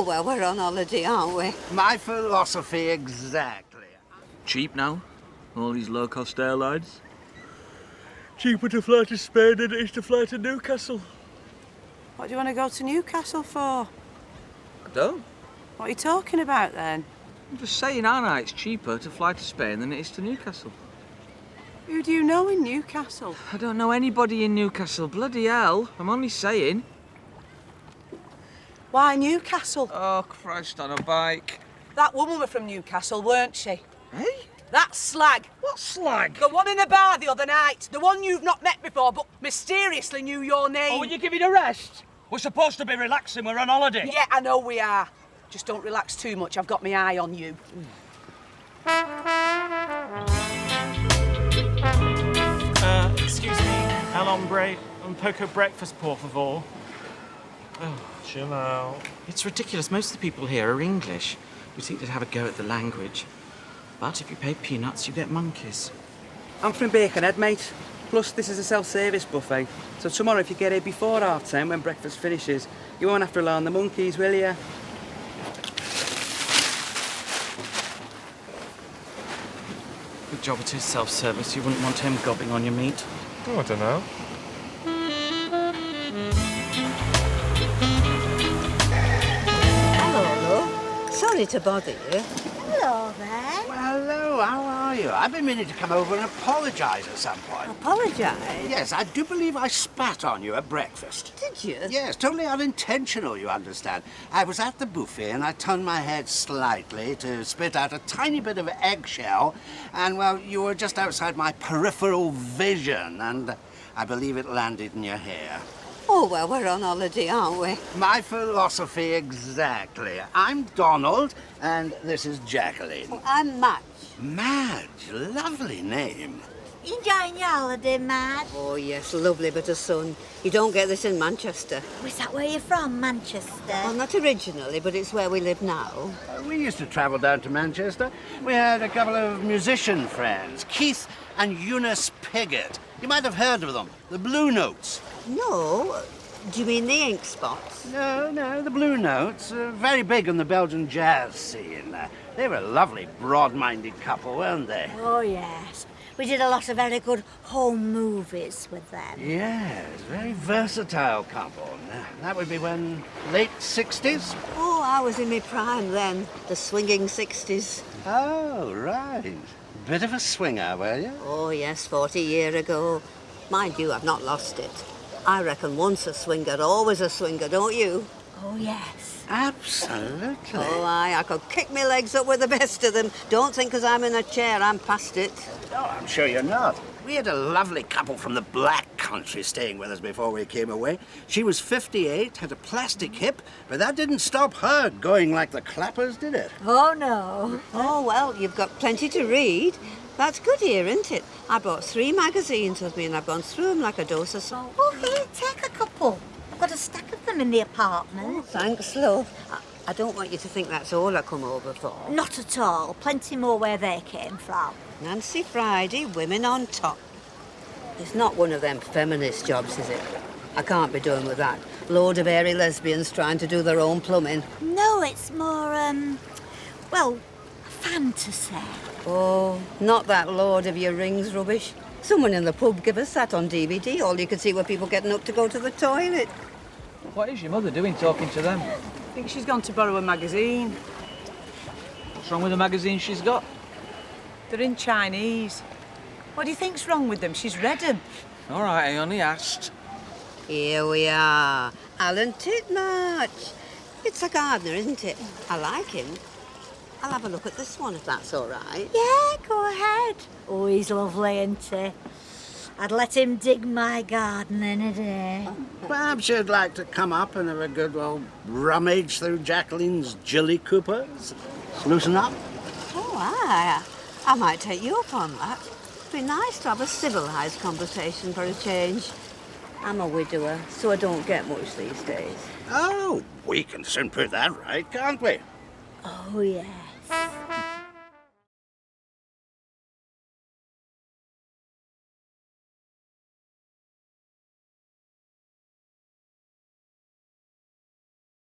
Oh, well, we're on holiday, aren't we? My philosophy exactly. Cheap now? All these low-cost airlines? Cheaper to fly to Spain than it is to fly to Newcastle. What do you want to go to Newcastle for? I don't. What are you talking about then? I'm just saying, aren't I? It's cheaper to fly to Spain than it is to Newcastle. Who do you know in Newcastle? I don't know anybody in Newcastle. Bloody hell. I'm only saying. Why Newcastle? Oh, Christ on a bike. That woman was from Newcastle, weren't she? Hey? That slag. What slag? The one in the bar the other night. The one you've not met before, but mysteriously knew your name. Oh, will you give it a rest? We're supposed to be relaxing. We're on holiday. Yeah, I know we are. Just don't relax too much. I've got my eye on you. Excuse me. El hombre, un poco breakfast, por favor. Oh, chill out. It's ridiculous. Most of the people here are English. We think they'd have a go at the language. But if you pay peanuts, you get monkeys. I'm from Birkenhead, mate. Plus, this is a self-service buffet. So tomorrow, if you get here before 10:30, when breakfast finishes, you won't have to rely on the monkeys, will you? Good job it is self-service. You wouldn't want him gobbing on your meat. Oh, I don't know. Hello, love. Sorry to bother you. Hello there. Well, hello, how are you? I've been meaning to come over and apologise at some point. Apologise? Yes, I do believe I spat on you at breakfast. Did you? Yes, totally unintentional, you understand. I was at the buffet and I turned my head slightly to spit out a tiny bit of eggshell, and, well, you were just outside my peripheral vision, and I believe it landed in your hair. Oh, well, we're on holiday, aren't we? My philosophy exactly. I'm Donald, and this is Jacqueline. Well, I'm Madge. Madge, lovely name. Enjoying your holiday, Mad? Oh, yes, lovely bit of sun. You don't get this in Manchester. Was that where you're from, Manchester? Well, not originally, but it's where we live now. We used to travel down to Manchester. We had a couple of musician friends, Keith and Eunice Piggott. You might have heard of them, the Blue Notes. No. Do you mean the Ink Spots? No, the Blue Notes. Very big on the Belgian jazz scene. They were a lovely, broad-minded couple, weren't they? Oh, yes. We did a lot of very good home movies with them. Yes, very versatile couple. That would be when? Late 60s? Oh, I was in my prime then, the swinging 60s. Oh, right. Bit of a swinger, were you? Oh, yes, 40 years ago. Mind you, I've not lost it. I reckon once a swinger, always a swinger, don't you? Oh, yes. Absolutely. Oh, aye, I could kick my legs up with the best of them. Don't think 'cause I'm in a chair, I'm past it. Oh, I'm sure you're not. We had a lovely couple from the Black Country staying with us before we came away. She was 58, had a plastic hip, but that didn't stop her going like the clappers, did it? Oh, no. Oh, well, you've got plenty to read. That's good here, isn't it? I brought 3 magazines with me and I've gone through them like a dose of salt. Oh, here, take a couple. I've got a stack of them in the apartment. Oh, thanks, love. I don't want you to think that's all I come over for. Not at all. Plenty more where they came from. Nancy Friday, women on top. It's not one of them feminist jobs, is it? I can't be doing with that. Load of hairy lesbians trying to do their own plumbing. No, it's more, well, fantasy. Oh, not that Lord of Your Rings rubbish. Someone in the pub gave us that on DVD. All you could see were people getting up to go to the toilet. What is your mother doing talking to them? I think she's gone to borrow a magazine. What's wrong with the magazine she's got? They're in Chinese. What do you think's wrong with them? She's read them. All right, I only asked. Here we are. Alan Titmarch. It's a gardener, isn't it? I like him. I'll have a look at this one, if that's all right. Yeah, go ahead. Oh, he's lovely, isn't he? I'd let him dig my garden in a day. Perhaps you'd like to come up and have a good old rummage through Jacqueline's Jilly Coopers. Loosen up. Oh, aye. I might take you up on that. It'd be nice to have a civilised conversation for a change. I'm a widower, so I don't get much these days. Oh, we can soon put that right, can't we? Oh, yes.